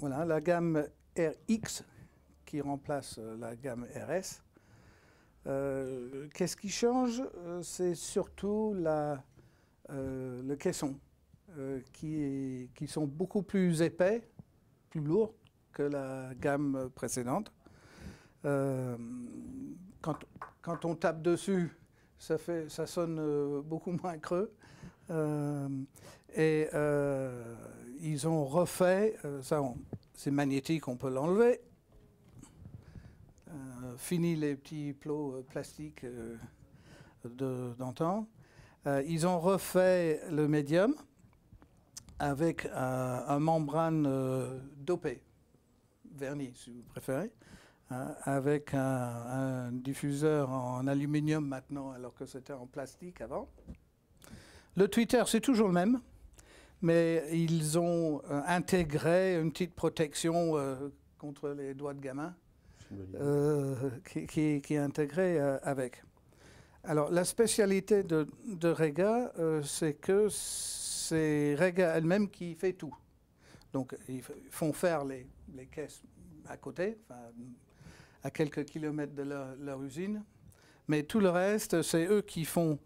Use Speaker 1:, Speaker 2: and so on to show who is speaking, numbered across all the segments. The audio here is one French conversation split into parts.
Speaker 1: Voilà, la gamme RX qui remplace la gamme RS. Qu'est-ce qui change? C'est surtout le caisson, qui sont beaucoup plus épais, plus lourds que la gamme précédente. Quand on tape dessus, ça sonne beaucoup moins creux. Ils ont refait, c'est magnétique, on peut l'enlever. Fini les petits plots plastiques d'antan. Ils ont refait le médium avec un membrane dopé, verni si vous préférez, avec un diffuseur en aluminium maintenant alors que c'était en plastique avant. Le tweeter, c'est toujours le même, mais ils ont intégré une petite protection contre les doigts de gamin qui est intégrée avec. Alors, la spécialité de Rega, c'est que c'est Rega elle-même qui fait tout. Donc, ils font faire les caisses à côté, à quelques kilomètres de leur usine, mais tout le reste, c'est eux qui font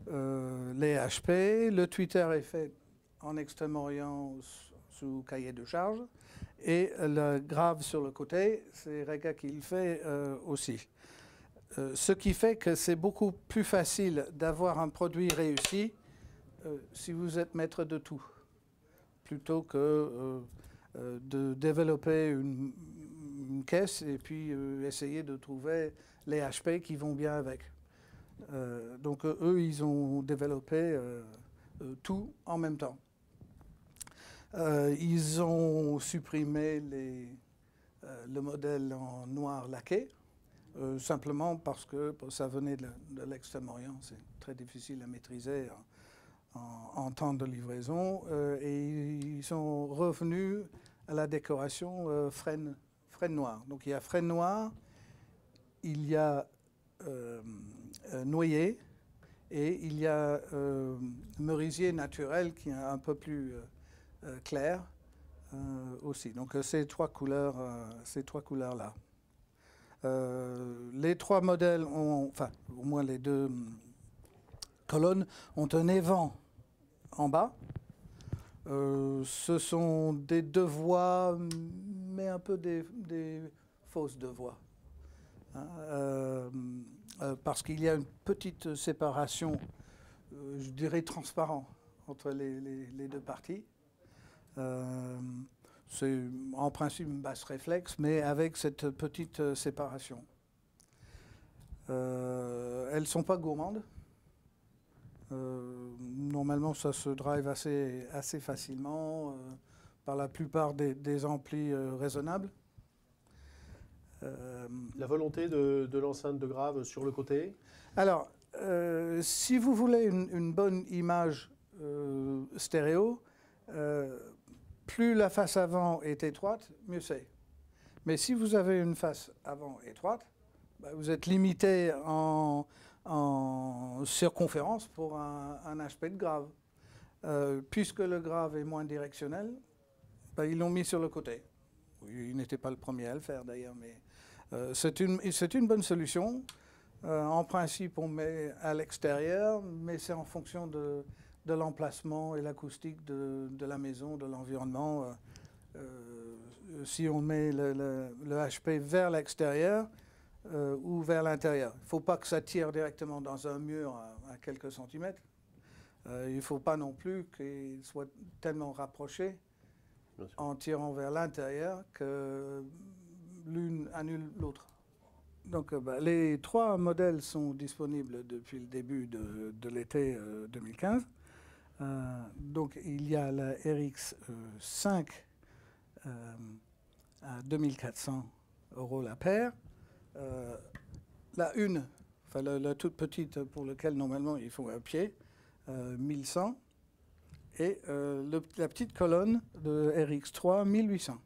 Speaker 1: les HP. Le tweeter est fait en Extrême-Orient sous cahier de charge et le grave sur le côté, c'est Rega qui le fait aussi. Ce qui fait que c'est beaucoup plus facile d'avoir un produit réussi si vous êtes maître de tout, plutôt que de développer une caisse et puis essayer de trouver les HP qui vont bien avec. Donc eux, ils ont développé tout en même temps. Ils ont supprimé le modèle en noir laqué, simplement parce que ça venait de l'Extrême-Orient. C'est très difficile à maîtriser en temps de livraison. Et ils sont revenus à la décoration frêne noire. Donc il y a frêne noire, il y a noyer et il y a merisier naturel qui est un peu plus clair aussi. Donc ces trois couleurs-là. Les trois modèles enfin au moins les deux colonnes ont un évent en bas. Ce sont des deux voies, mais un peu des fausses deux voies. Parce qu'il y a une petite séparation, je dirais transparent, entre les deux parties. C'est en principe une basse réflexe, mais avec cette petite séparation. Elles ne sont pas gourmandes. Normalement, ça se drive assez facilement par la plupart des amplis raisonnables.
Speaker 2: La volonté de l'enceinte de grave sur le côté?
Speaker 1: Alors, si vous voulez une bonne image stéréo, plus la face avant est étroite, mieux c'est. Mais si vous avez une face avant étroite, vous êtes limité en circonférence pour un HP de grave. Puisque le grave est moins directionnel, ils l'ont mis sur le côté. Il n'était pas le premier à le faire d'ailleurs, mais c'est une bonne solution. En principe, on met à l'extérieur, mais c'est en fonction de l'emplacement et l'acoustique de la maison, de l'environnement. Si on met le HP vers l'extérieur ou vers l'intérieur. Il ne faut pas que ça tire directement dans un mur à quelques centimètres. Il ne faut pas non plus qu'il soit tellement rapproché en tirant vers l'intérieur que l'une annule l'autre. Donc les trois modèles sont disponibles depuis le début de l'été 2015. Donc il y a la RX5 à 2400 € la paire. La une, enfin la toute petite pour laquelle normalement il faut un pied, 1100. Et la petite colonne de RX3, 1800.